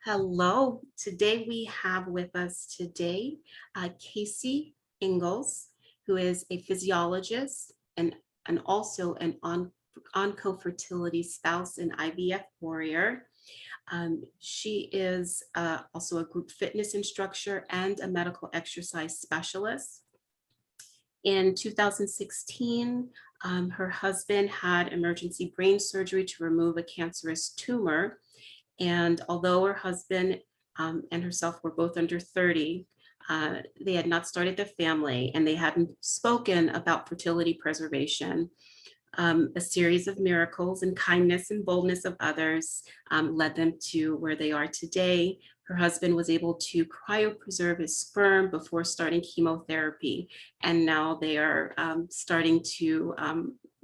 Hello. Today we have with us Casey Ingalls, who is a physiologist and also an oncofertility spouse and IVF warrior. She is also a group fitness instructor and a medical exercise specialist. In 2016, her husband had emergency brain surgery to remove a cancerous tumor. And although her husband and herself were both under 30, they had not started the family and they hadn't spoken about fertility preservation. A series of miracles and kindness and boldness of others led them to where they are today. Her husband was able to cryopreserve his sperm before starting chemotherapy, and now they are starting to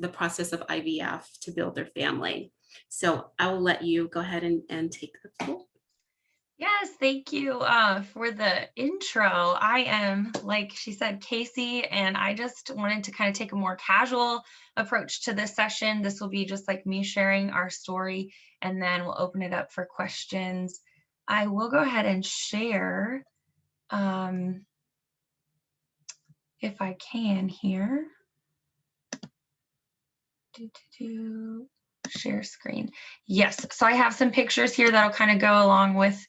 the process of IVF to build their family. So I will let you go ahead and take the floor. Yes, thank you for the intro. I am, like she said, Casey, and I just wanted to kind of take a more casual approach to this session. This will be just like me sharing our story, and then we'll open it up for questions. I will go ahead and share um, if I can here. Share screen. Yes, so I have some pictures here that'll kind of go along with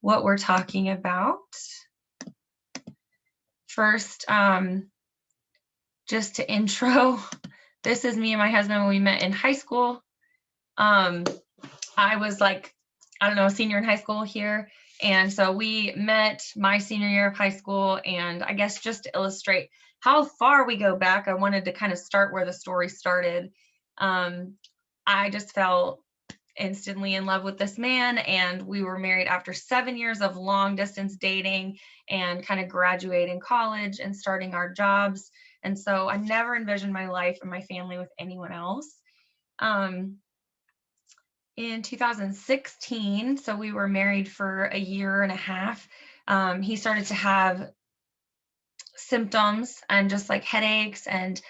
what we're talking about. First, just to intro, this is me and my husband when we met in high school. I was like, I don't know, a senior in high school here. And so we met my senior year of high school. And I guess just to illustrate how far we go back, I wanted to kind of start where the story started. I just fell instantly in love with this man, and we were married after 7 years of long distance dating and kind of graduating college and starting our jobs. And so I never envisioned my life and my family with anyone else. In 2016, so we were married for a year and a half, he started to have symptoms and just like headaches and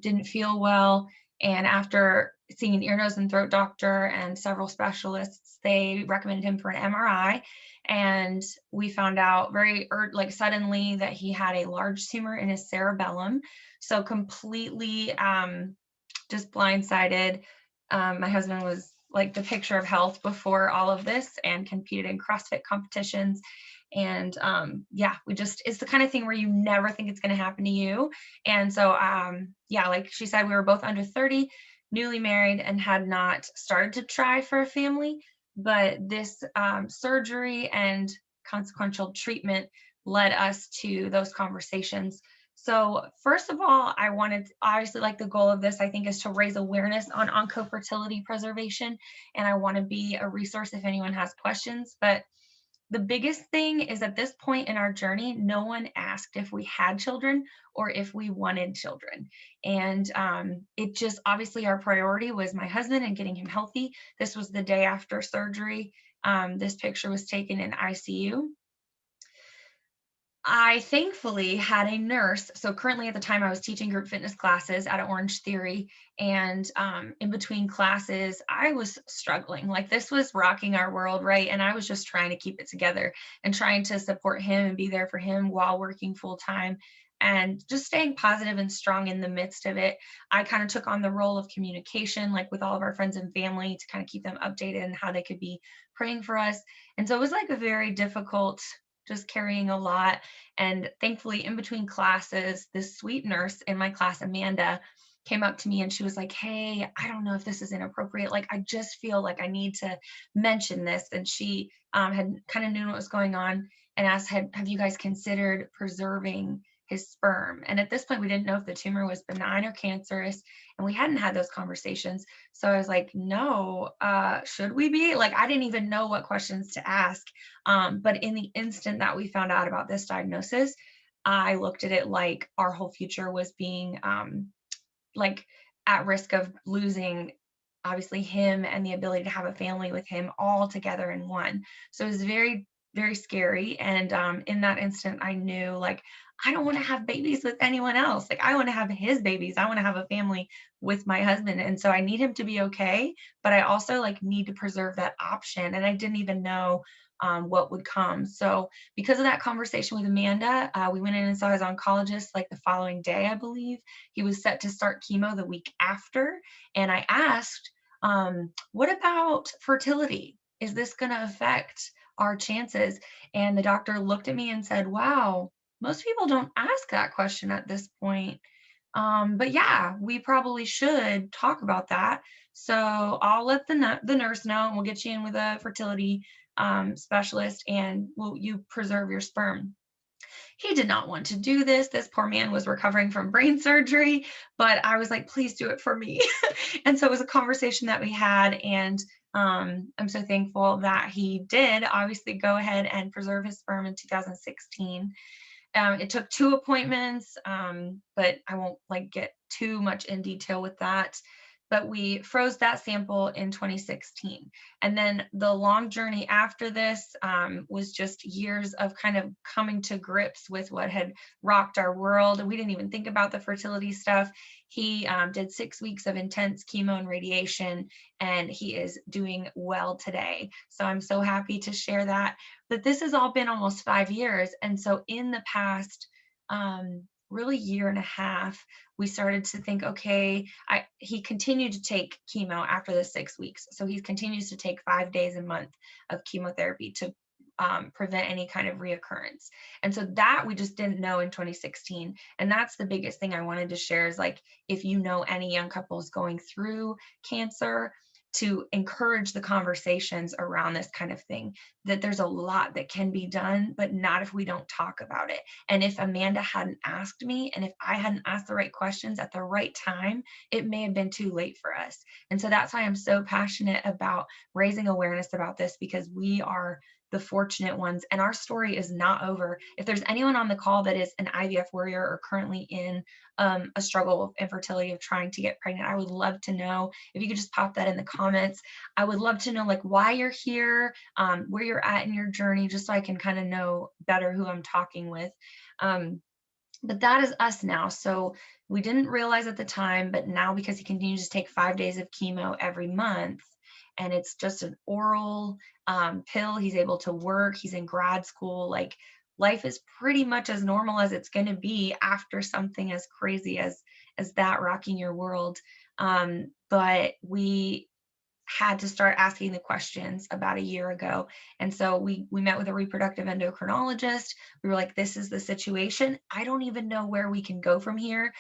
didn't feel well. And after seeing an ear, nose, and throat doctor and several specialists, they recommended him for an MRI. And we found out very like suddenly that he had a large tumor in his cerebellum. So completely just blindsided. My husband was like the picture of health before all of this and competed in CrossFit competitions. And yeah, it's the kind of thing where you never think it's going to happen to you. And so yeah, like she said, we were both under 30, newly married, and had not started to try for a family. But this surgery and consequential treatment led us to those conversations. So first of all, obviously, like, the goal of this, I think, is to raise awareness on oncofertility preservation. And I want to be a resource if anyone has questions. But the biggest thing is, at this point in our journey, no one asked if we had children or if we wanted children. And it just, obviously, our priority was my husband and getting him healthy. This was the day after surgery. This picture was taken in ICU. I thankfully had a nurse. So currently, at the time, I was teaching group fitness classes at Orange Theory. And in between classes, I was struggling. Like, this was rocking our world, right? And I was just trying to keep it together and trying to support him and be there for him while working full time and just staying positive and strong in the midst of it. I kind of took on the role of communication, like with all of our friends and family, to kind of keep them updated and how they could be praying for us. And so it was like a very difficult, just carrying a lot. And thankfully, in between classes, this sweet nurse in my class, Amanda, came up to me and she was like, "Hey, I don't know if this is inappropriate. Like, I just feel like I need to mention this." And she had kind of knew what was going on and asked, have you guys considered preserving his sperm? And at this point, we didn't know if the tumor was benign or cancerous, and we hadn't had those conversations. So I was like, no, should we be? Like, I didn't even know what questions to ask. But in the instant that we found out about this diagnosis, I looked at it like our whole future was being like at risk of losing, obviously, him and the ability to have a family with him all together in one. So it was very very scary. And in that instant, I knew like, I don't want to have babies with anyone else. Like, I want to have his babies. I want to have a family with my husband. And so I need him to be okay. But I also like need to preserve that option. And I didn't even know what would come. So because of that conversation with Amanda, we went in and saw his oncologist like the following day, I believe. He was set to start chemo the week after. And I asked, what about fertility? Is this going to affect our chances? And the doctor looked at me and said, wow, most people don't ask that question at this point. But yeah, we probably should talk about that. So I'll let the nurse know, and we'll get you in with a fertility specialist, and will you preserve your sperm? He did not want to do this. This poor man was recovering from brain surgery, but I was like, please do it for me. And so it was a conversation that we had. And I'm so thankful that he did obviously go ahead and preserve his sperm in 2016. It took 2 appointments, but I won't like get too much in detail with that. But we froze that sample in 2016. And then the long journey after this was just years of kind of coming to grips with what had rocked our world. We didn't even think about the fertility stuff. He did 6 weeks of intense chemo and radiation, and he is doing well today. So I'm so happy to share that. But this has all been almost 5 years. And so in the past, really year and a half, we started to think, okay, he continued to take chemo after the 6 weeks. So he continues to take 5 days a month of chemotherapy to prevent any kind of reoccurrence. And so that we just didn't know in 2016. And that's the biggest thing I wanted to share is like, if you know any young couples going through cancer, to encourage the conversations around this kind of thing, that there's a lot that can be done, but not if we don't talk about it. And if Amanda hadn't asked me, and if I hadn't asked the right questions at the right time, it may have been too late for us. And so that's why I'm so passionate about raising awareness about this, because we are the fortunate ones and our story is not over. If there's anyone on the call that is an IVF warrior or currently in a struggle of infertility of trying to get pregnant, I would love to know if you could just pop that in the comments. I would love to know like why you're here, where you're at in your journey, just so I can kind of know better who I'm talking with. But that is us now. So we didn't realize at the time, but now because he continues to take 5 days of chemo every month, and it's just an oral pill, he's able to work, he's in grad school, like life is pretty much as normal as it's going to be after something as crazy as that rocking your world. But we had to start asking the questions about a year ago. And so we met with a reproductive endocrinologist. We were like, this is the situation. I don't even know where we can go from here.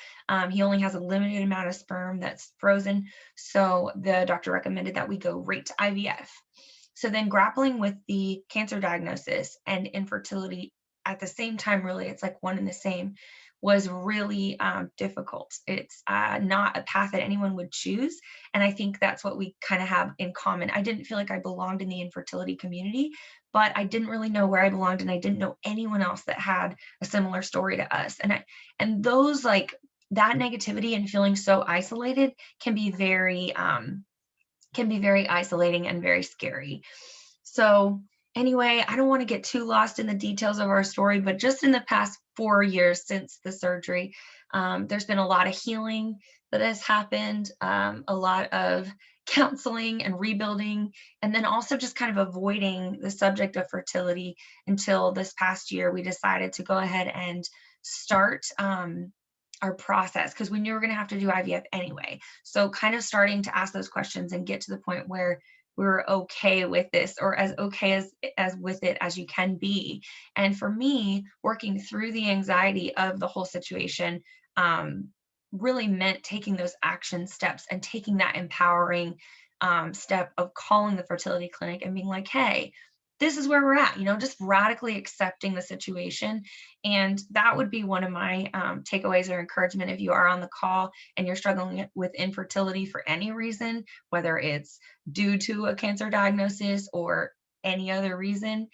He only has a limited amount of sperm that's frozen. So the doctor recommended that we go right to IVF. So then grappling with the cancer diagnosis and infertility at the same time, really, it's like one and the same, was really difficult. It's not a path that anyone would choose. And I think that's what we kind of have in common. I didn't feel like I belonged in the infertility community, but I didn't really know where I belonged. And I didn't know anyone else that had a similar story to us. And those like that negativity and feeling so isolated can be very isolating and very scary. So anyway, I don't want to get too lost in the details of our story, but just in the past 4 years since the surgery, there's been a lot of healing that has happened, a lot of counseling and rebuilding, and then also just kind of avoiding the subject of fertility until this past year. We decided to go ahead and start our process because we knew we were going to have to do IVF anyway. So kind of starting to ask those questions and get to the point where we were okay with this, or as okay as with it as you can be. And for me, working through the anxiety of the whole situation really meant taking those action steps and taking that empowering step of calling the fertility clinic and being like, hey, this is where we're at, just radically accepting the situation. And that would be one of my takeaways or encouragement if you are on the call and you're struggling with infertility for any reason, whether it's due to a cancer diagnosis or any other reason.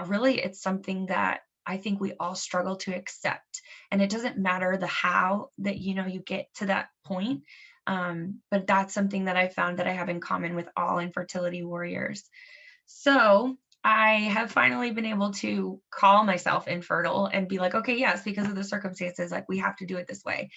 Really, it's something that I think we all struggle to accept. And it doesn't matter the how that, you get to that point. But that's something that I found that I have in common with all infertility warriors. So I have finally been able to call myself infertile and be like, okay, yes, because of the circumstances, like we have to do it this way.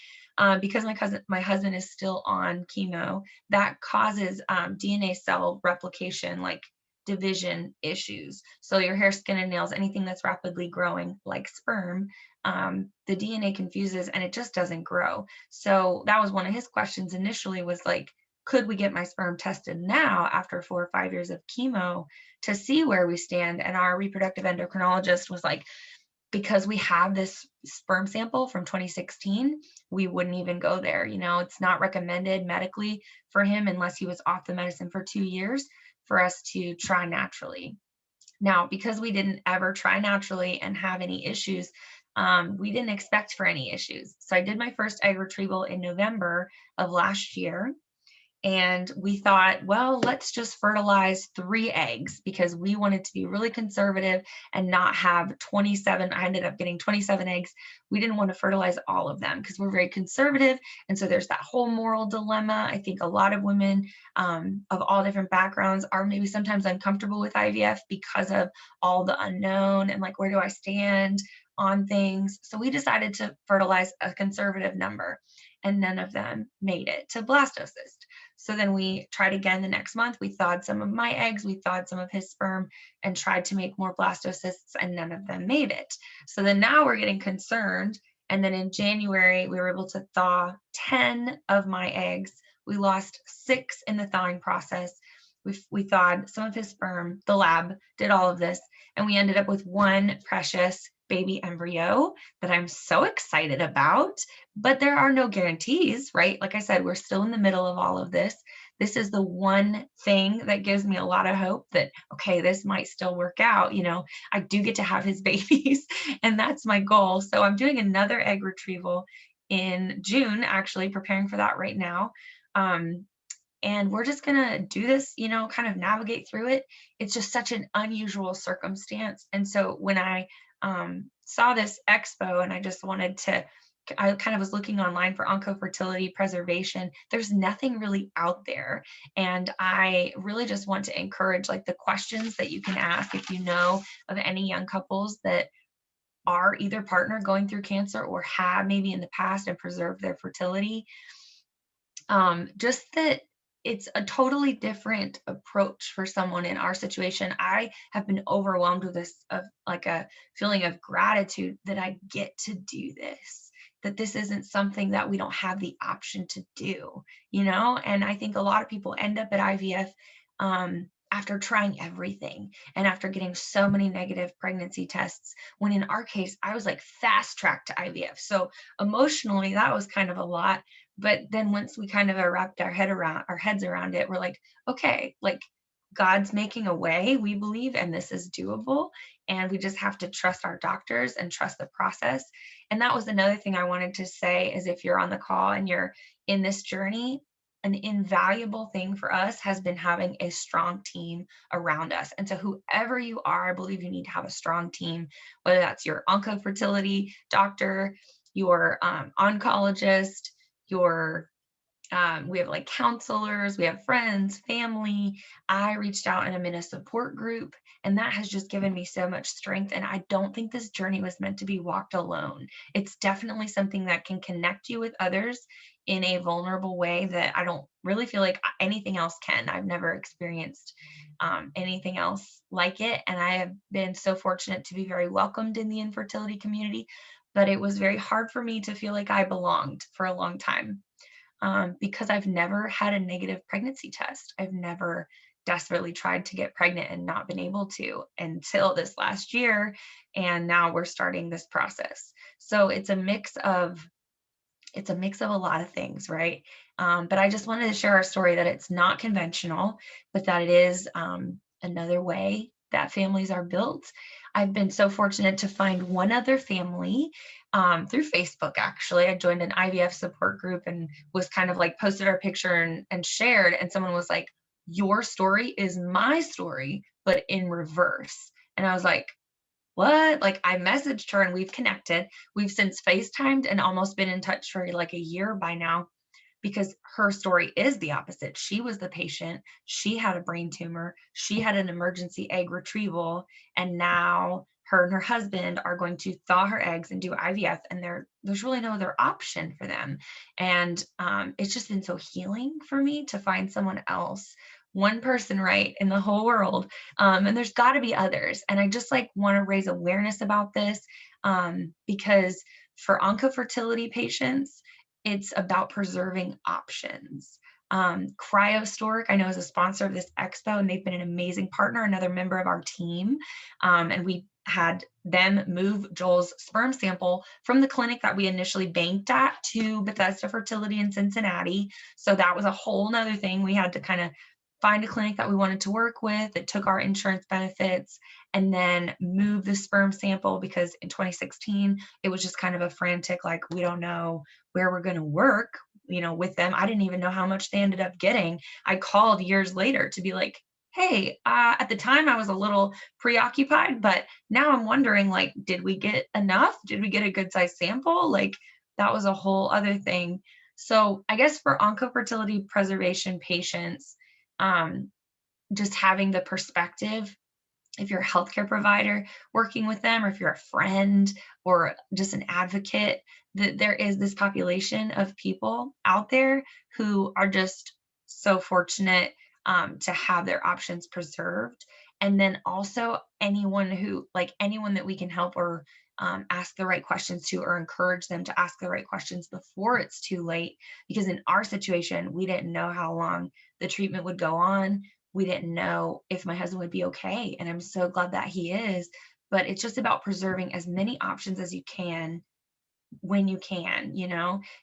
Because my husband is still on chemo, that causes DNA cell replication, like division issues. So your hair, skin, and nails, anything that's rapidly growing, like sperm, the DNA confuses and it just doesn't grow. So that was one of his questions initially was like, could we get my sperm tested now after 4 or 5 years of chemo to see where we stand? And our reproductive endocrinologist was like, because we have this sperm sample from 2016, we wouldn't even go there. You know, it's not recommended medically for him unless he was off the medicine for 2 years for us to try naturally. Now, because we didn't ever try naturally and have any issues, we didn't expect for any issues. So I did my first egg retrieval in November of last year. And we thought, well, let's just fertilize 3 eggs because we wanted to be really conservative and not have 27. I ended up getting 27 eggs. We didn't want to fertilize all of them because we're very conservative. And so there's that whole moral dilemma. I think a lot of women of all different backgrounds are maybe sometimes uncomfortable with IVF because of all the unknown and like, where do I stand on things? So we decided to fertilize a conservative number, and none of them made it to blastocyst. So then we tried again the next month. We thawed some of my eggs, we thawed some of his sperm, and tried to make more blastocysts, and none of them made it. So then now we're getting concerned. And then in January, we were able to thaw 10 of my eggs. We lost 6 in the thawing process. We thawed some of his sperm. The lab did all of this, and we ended up with one precious baby embryo that I'm so excited about. But there are no guarantees, right? Like I said, we're still in the middle of all of this. This is the one thing that gives me a lot of hope that, okay, this might still work out. You know, I do get to have his babies, and that's my goal. So I'm doing another egg retrieval in June, actually preparing for that right now. Um, and we're just going to do this, you know, kind of navigate through it. It's just such an unusual circumstance. And so when I saw this expo and I just wanted to, I kind of was looking online for oncofertility preservation. There's nothing really out there. And I really just want to encourage like the questions that you can ask if you know of any young couples that are either partner going through cancer or have maybe in the past and preserved their fertility. Just that it's a totally different approach for someone in our situation. I have been overwhelmed with this of like a feeling of gratitude that I get to do this, that this isn't something that we don't have the option to do, you know? And I think a lot of people end up at IVF after trying everything and after getting so many negative pregnancy tests, when in our case, I was like fast tracked to IVF. So emotionally, that was kind of a lot. But then once we kind of wrapped our heads around it, we're like, okay, like God's making a way, we believe, and this is doable. And we just have to trust our doctors and trust the process. And that was another thing I wanted to say is if you're on the call and you're in this journey, an invaluable thing for us has been having a strong team around us. And so whoever you are, I believe you need to have a strong team, whether that's your oncofertility doctor, your oncologist, your we have like counselors, we have friends, family. I reached out and I'm in a support group, and that has just given me so much strength. And I don't think this journey was meant to be walked alone. It's definitely something that can connect you with others in a vulnerable way that I don't really feel like anything else can. I've never experienced anything else like it. And I have been so fortunate to be very welcomed in the infertility community, but it was very hard for me to feel like I belonged for a long time because I've never had a negative pregnancy test. I've never desperately tried to get pregnant and not been able to until this last year. And now we're starting this process. So it's a mix of a lot of things, right? But I just wanted to share our story that it's not conventional, but that it is another way that families are built. I've been so fortunate to find one other family through Facebook, actually. I joined an IVF support group and was kind of like posted our picture and shared, and someone was like, your story is my story, but in reverse. And I was like, what? Like I messaged her and we've connected. We've since FaceTimed and almost been in touch for like a year by now because her story is the opposite. She was the patient. She had a brain tumor. She had an emergency egg retrieval. And now her and her husband are going to thaw her eggs and do IVF. And there's really no other option for them. And it's just been so healing for me to find someone else, one person, right, in the whole world. And there's got to be others. And I just like want to raise awareness about this, because for oncofertility patients, it's about preserving options. CryoStork, I know, is a sponsor of this expo, and they've been an amazing partner, another member of our team. And we had them move Joel's sperm sample from the clinic that we initially banked at to Bethesda Fertility in Cincinnati. So that was a whole nother thing. We had to kind of find a clinic that we wanted to work with that took our insurance benefits, and then move the sperm sample, because in 2016, it was just kind of a frantic, like, we don't know where we're going to work, with them. I didn't even know how much they ended up getting. I called years later to be like, hey, at the time I was a little preoccupied, but now I'm wondering, like, did we get enough? Did we get a good size sample? Like, that was a whole other thing. So I guess for oncofertility preservation patients, just having the perspective, if you're a healthcare provider working with them, or if you're a friend or just an advocate, that there is this population of people out there who are just so fortunate to have their options preserved. And then also anyone that we can help, or ask the right questions to, or encourage them to ask the right questions before it's too late. Because in our situation, we didn't know how long the treatment would go on. We didn't know if my husband would be okay. And I'm so glad that he is. But it's just about preserving as many options as you can when you can,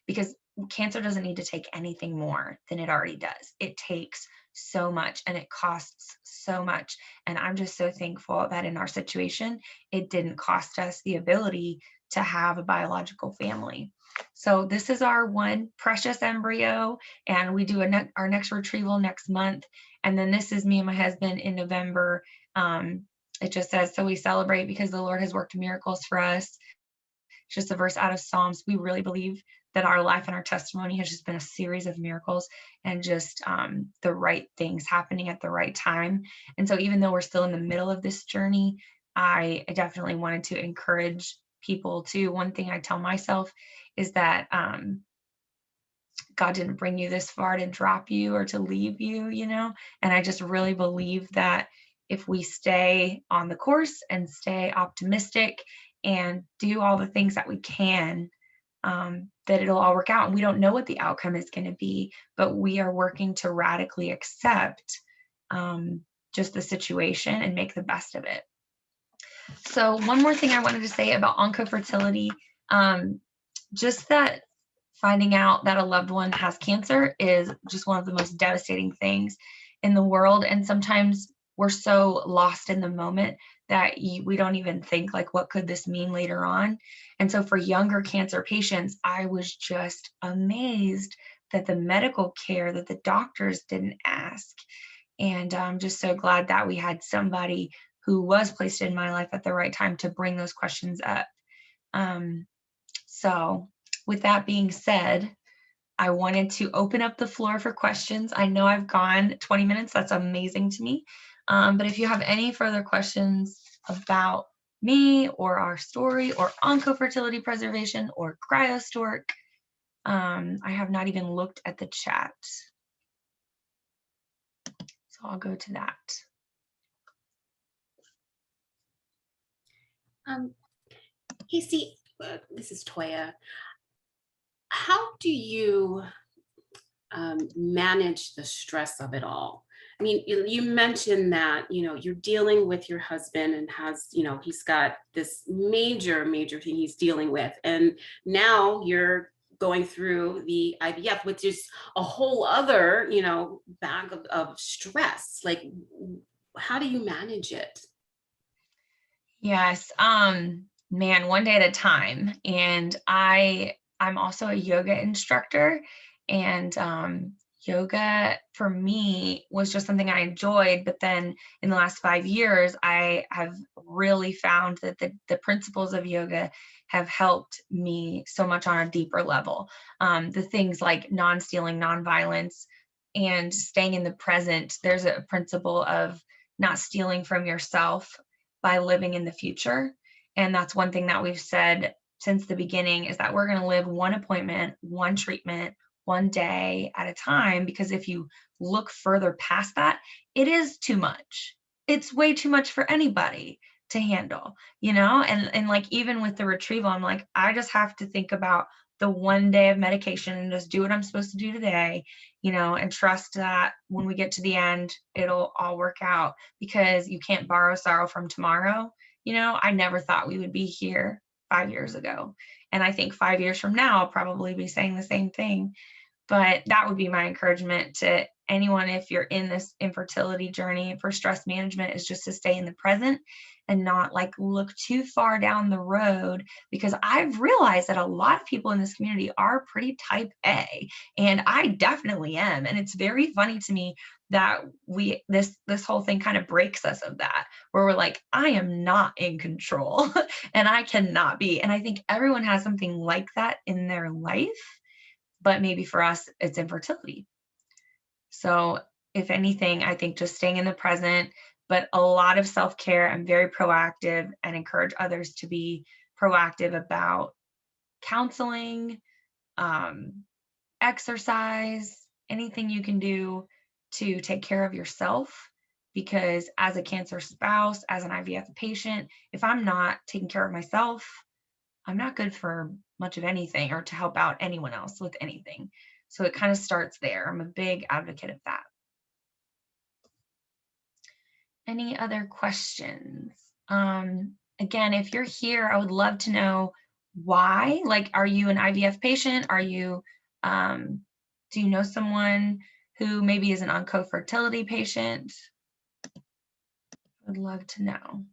because cancer doesn't need to take anything more than it already does. It takes so much and it costs so much. And I'm just so thankful that in our situation, it didn't cost us the ability to have a biological family. So this is our one precious embryo, and we do our next retrieval next month. And then this is me and my husband in November. It just says, so we celebrate because the Lord has worked miracles for us. It's just a verse out of Psalms. We really believe that our life and our testimony has just been a series of miracles, and just the right things happening at the right time. And so even though we're still in the middle of this journey, I definitely wanted to encourage people to, one thing I tell myself is that God didn't bring you this far to drop you or to leave you, and I just really believe that if we stay on the course and stay optimistic and do all the things that we can, that it'll all work out. And we don't know what the outcome is going to be, but we are working to radically accept just the situation and make the best of it. So one more thing I wanted to say about oncofertility, just that finding out that a loved one has cancer is just one of the most devastating things in the world. And sometimes we're so lost in the moment that we don't even think, like, what could this mean later on? And so for younger cancer patients, I was just amazed that the medical care, that the doctors didn't ask. And I'm just so glad that we had somebody who was placed in my life at the right time to bring those questions up. So with that being said, I wanted to open up the floor for questions. I know I've gone 20 minutes. That's amazing to me. But if you have any further questions about me or our story or oncofertility preservation or CryoStork, I have not even looked at the chat. So I'll go to that. Casey, this is Toya. How do you manage the stress of it all? I mean, you mentioned that, you're dealing with your husband and has, he's got this major thing he's dealing with. And now you're going through the IVF, which is a whole other, bag of stress. Like, how do you manage it? Yes. Man, one day at a time. And I'm also a yoga instructor, and Yoga for me was just something I enjoyed, but then in the last 5 years, I have really found that the principles of yoga have helped me so much on a deeper level. The things like non-stealing, non-violence, and staying in the present. There's a principle of not stealing from yourself by living in the future. And that's one thing that we've said since the beginning is that we're going to live one appointment, one treatment, one day at a time, because if you look further past that, it is too much. It's way too much for anybody to handle, and like even with the retrieval, I'm like, I just have to think about the one day of medication and just do what I'm supposed to do today, and trust that when we get to the end, it'll all work out, because you can't borrow sorrow from tomorrow. I never thought we would be here 5 years ago. And I think 5 years from now, I'll probably be saying the same thing. But that would be my encouragement to anyone if you're in this infertility journey for stress management, is just to stay in the present and not like look too far down the road, because I've realized that a lot of people in this community are pretty type A, and I definitely am. And it's very funny to me that this whole thing kind of breaks us of that, where we're like, I am not in control and I cannot be. And I think everyone has something like that in their life, but maybe for us, it's infertility. So, if anything, I think just staying in the present, but a lot of self care. I'm very proactive and encourage others to be proactive about counseling, um, exercise, anything you can do to take care of yourself. Because as a cancer spouse, as an IVF patient, if I'm not taking care of myself, I'm not good for much of anything or to help out anyone else with anything. So it kind of starts there. I'm a big advocate of that. Any other questions? Again, if you're here, I would love to know why. Like, are you an IVF patient? Do you know someone who maybe is an oncofertility patient? Would love to know.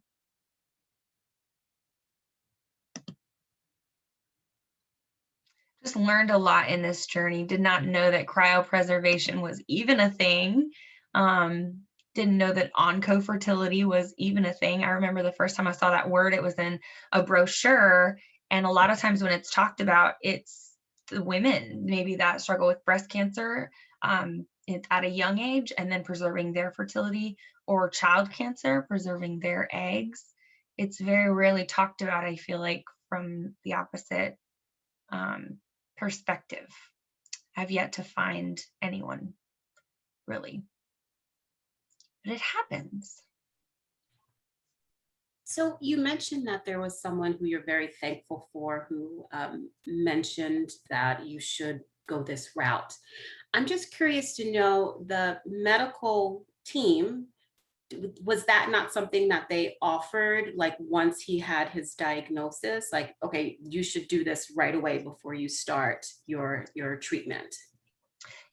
Just learned a lot in this journey. Did not know that cryopreservation was even a thing. Didn't know that oncofertility was even a thing. I remember the first time I saw that word, it was in a brochure. And a lot of times when it's talked about, it's the women maybe that struggle with breast cancer at a young age, and then preserving their fertility, or child cancer, preserving their eggs. It's very rarely talked about, I feel like, from the opposite um, perspective. I've yet to find anyone really, but it happens. So you mentioned that there was someone who you're very thankful for who mentioned that you should go this route. I'm just curious to know, the medical team, was that not something that they offered, like once he had his diagnosis, like, okay, you should do this right away before you start your treatment?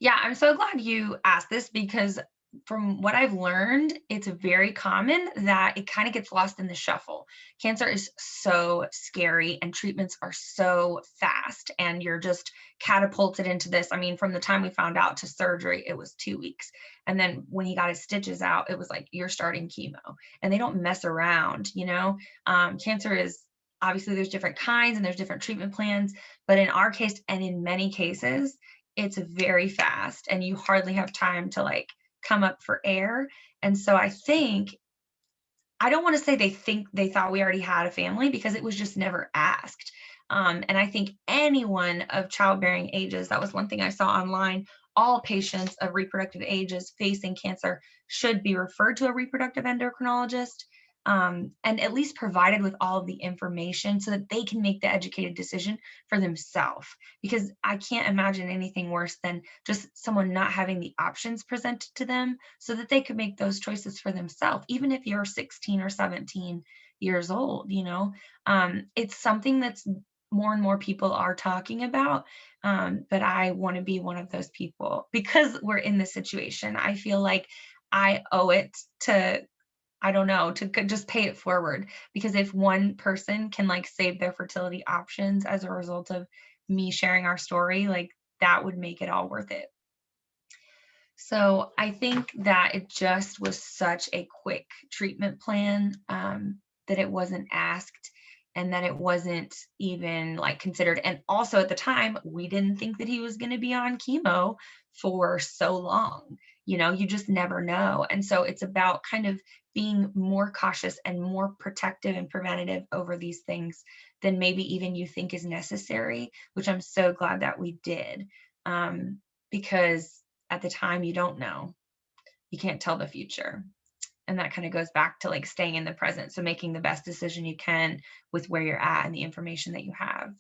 Yeah, I'm so glad you asked this, because from what I've learned, it's very common that it kind of gets lost in the shuffle. Cancer is so scary and treatments are so fast, and you're just catapulted into this. I mean, from the time we found out to surgery, it was 2 weeks. And then when he got his stitches out, it was like, you're starting chemo, and they don't mess around. Cancer is, obviously there's different kinds and there's different treatment plans, but in our case and in many cases, it's very fast and you hardly have time to like come up for air. And so I don't want to say they thought we already had a family, because it was just never asked. And I think anyone of childbearing ages, that was one thing I saw online, all patients of reproductive ages facing cancer should be referred to a reproductive endocrinologist, and at least provided with all of the information so that they can make the educated decision for themselves. Because I can't imagine anything worse than just someone not having the options presented to them so that they could make those choices for themselves, even if you're 16 or 17 years old. It's something that's more and more people are talking about. But I want to be one of those people, because we're in this situation. I feel like I owe it to, I don't know, to just pay it forward, because if one person can like save their fertility options as a result of me sharing our story, like that would make it all worth it. So I think that it just was such a quick treatment plan, that it wasn't asked and that it wasn't even like considered. And also at the time, we didn't think that he was going to be on chemo for so long. You just never know. And so it's about kind of being more cautious and more protective and preventative over these things than maybe even you think is necessary, which I'm so glad that we did. Because at the time you don't know. You can't tell the future. And that kind of goes back to like staying in the present. So making the best decision you can with where you're at and the information that you have.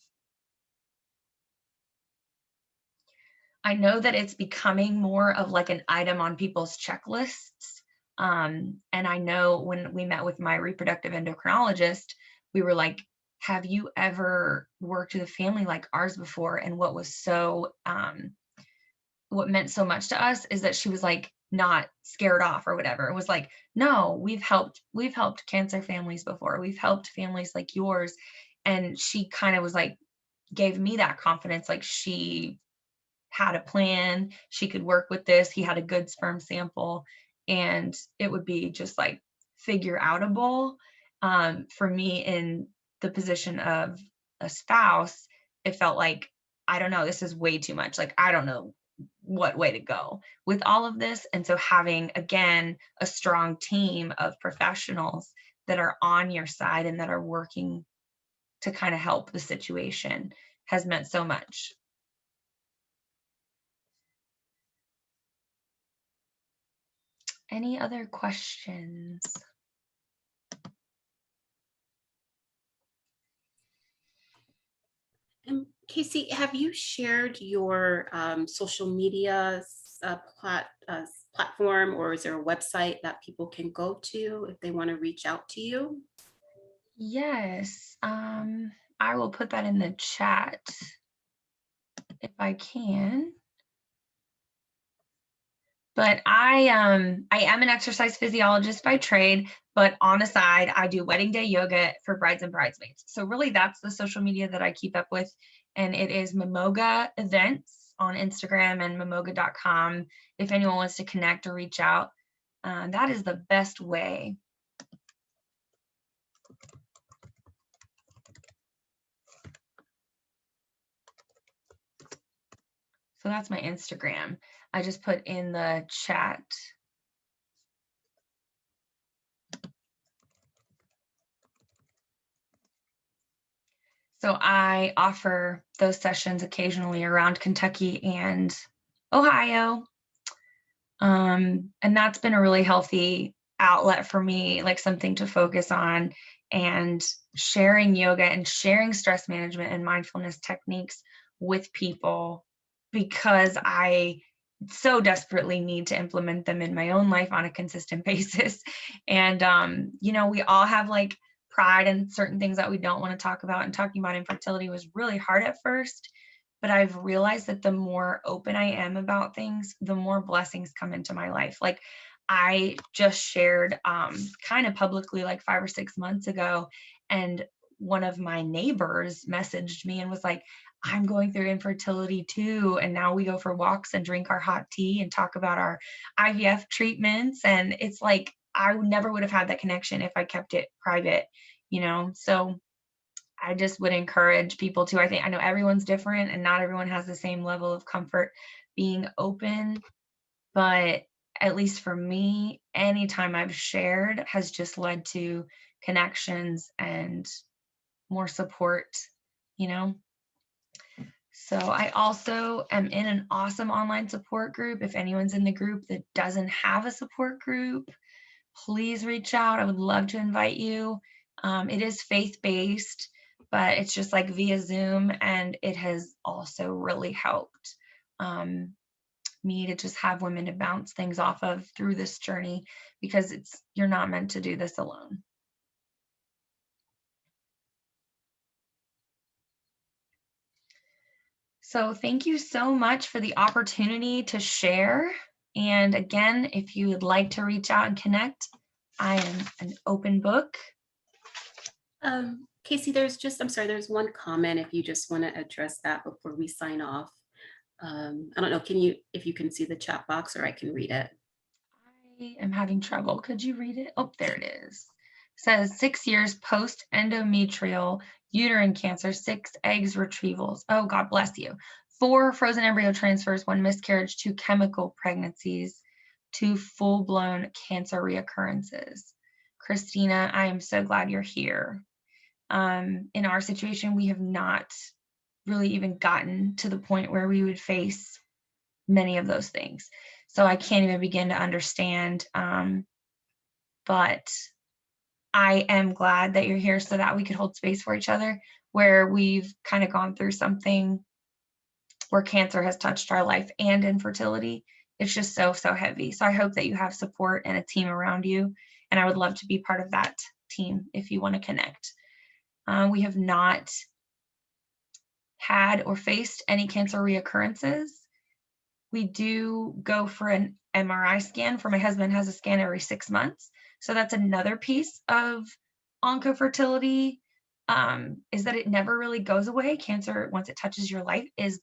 I know that it's becoming more of like an item on people's checklists. And I know when we met with my reproductive endocrinologist, we were like, have you ever worked with a family like ours before? And what meant so much to us is that she was like not scared off or whatever. It was like, no, we've helped cancer families before. We've helped families like yours. And she kind of was like, gave me that confidence. Like she had a plan, she could work with this. He had a good sperm sample, and it would be just like figure outable. For me in the position of a spouse, it felt like, I don't know, this is way too much. Like, I don't know what way to go with all of this. And so having, again, a strong team of professionals that are on your side and that are working to kind of help the situation has meant so much. Any other questions? And Casey, have you shared your social media platform, or is there a website that people can go to if they want to reach out to you? Yes, I will put that in the chat if I can. But I am an exercise physiologist by trade, but on the side, I do wedding day yoga for brides and bridesmaids. So really that's the social media that I keep up with. And it is Momoga Events on Instagram and momoga.com. If anyone wants to connect or reach out, that is the best way. So that's my Instagram. I just put in the chat. So I offer those sessions occasionally around Kentucky and Ohio. And that's been a really healthy outlet for me, like something to focus on, and sharing yoga and sharing stress management and mindfulness techniques with people, because I so desperately need to implement them in my own life on a consistent basis. And we all have like pride and certain things that we don't want to talk about. And talking about infertility was really hard at first, but I've realized that the more open I am about things, the more blessings come into my life. Like I just shared kind of publicly like 5 or 6 months ago, and one of my neighbors messaged me and was like, I'm going through infertility too. And now we go for walks and drink our hot tea and talk about our IVF treatments. And it's like, I never would have had that connection if I kept it private. So I just would encourage people to, I know everyone's different and not everyone has the same level of comfort being open, but at least for me, anytime I've shared has just led to connections and more support, you know? So I also am in an awesome online support group. If anyone's in the group that doesn't have a support group, please reach out. I would love to invite you. It is faith-based, but it's just like via Zoom, and it has also really helped me to just have women to bounce things off of through this journey, because you're not meant to do this alone. So thank you so much for the opportunity to share. And again, if you would like to reach out and connect, I am an open book. Casey, I'm sorry, there's one comment if you just want to address that before we sign off. I don't know, if you can see the chat box, or I can read it. I am having trouble. Could you read it? Oh, there it is. Says 6 years post endometrial uterine cancer, 6 eggs retrievals. Oh, God bless you. 4 frozen embryo transfers, 1 miscarriage, 2 chemical pregnancies, 2 full-blown cancer reoccurrences. Christina, I am so glad you're here. In our situation, we have not really even gotten to the point where we would face many of those things. So I can't even begin to understand. But I am glad that you're here so that we could hold space for each other, where we've kind of gone through something where cancer has touched our life and infertility. It's just so, so heavy. So I hope that you have support and a team around you. And I would love to be part of that team if you want to connect. We have not had or faced any cancer reoccurrences. We do go for an MRI scan. For my husband has a scan every 6 months. So that's another piece of oncofertility, is that it never really goes away. Cancer, once it touches your life, is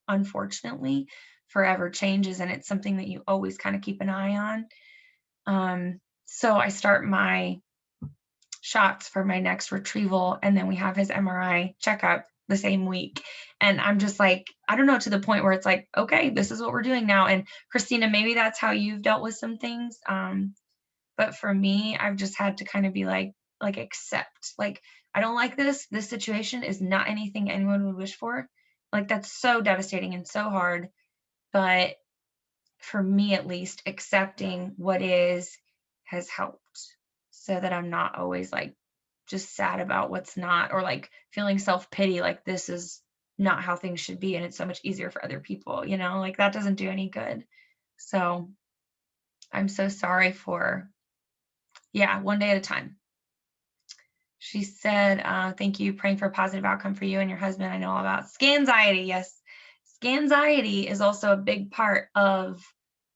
unfortunately forever changes, and it's something that you always kind of keep an eye on. So I start my shots for my next retrieval, and then we have his MRI checkup the same week. And I'm just like, I don't know, to the point where it's like, okay, this is what we're doing now. And Christina, maybe that's how you've dealt with some things. But for me, I've just had to kind of be like accept, like, I don't like this. This situation is not anything anyone would wish for. Like, that's so devastating and so hard. But for me, at least, accepting what is has helped, so that I'm not always like just sad about what's not, or like feeling self-pity, like this is not how things should be and it's so much easier for other people, like that doesn't do any good. So I'm so sorry for, yeah, one day at a time. She said, thank you, praying for a positive outcome for you and your husband. I know all about scanxiety. Yes, scanxiety is also a big part of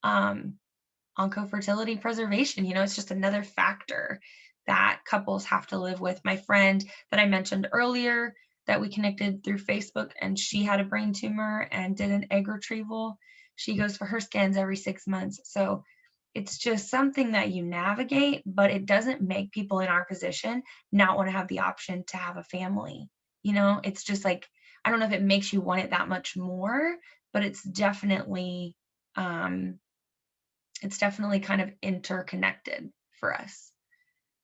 oncofertility preservation. It's just another factor that couples have to live with. My friend that I mentioned earlier that we connected through Facebook, and she had a brain tumor and did an egg retrieval. She goes for her scans every 6 months. So it's just something that you navigate, but it doesn't make people in our position not want to have the option to have a family. It's just like, I don't know if it makes you want it that much more, but it's definitely kind of interconnected for us.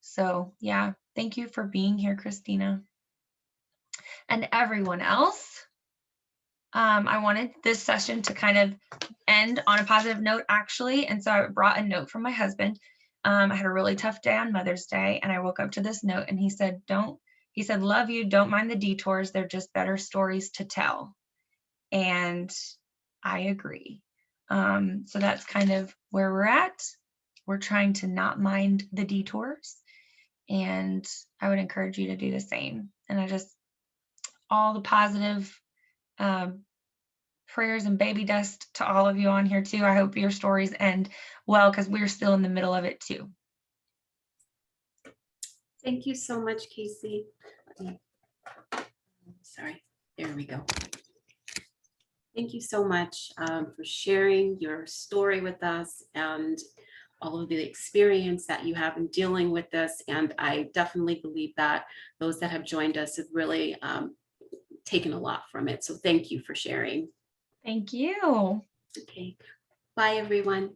So yeah, thank you for being here, Christina. And everyone else, I wanted this session to kind of end on a positive note, actually. And so I brought a note from my husband. I had a really tough day on Mother's Day, and I woke up to this note, and he said, love you, don't mind the detours. They're just better stories to tell. And I agree. So that's kind of where we're at. We're trying to not mind the detours, and I would encourage you to do the same. And all the positive prayers and baby dust to all of you on here too. I hope your stories end well, because we're still in the middle of it too. Thank you so much, Casey. Sorry, there we go. Thank you so much for sharing your story with us and all of the experience that you have in dealing with this. And I definitely believe that those that have joined us have really taken a lot from it. So thank you for sharing. Thank you. Okay. Bye, everyone.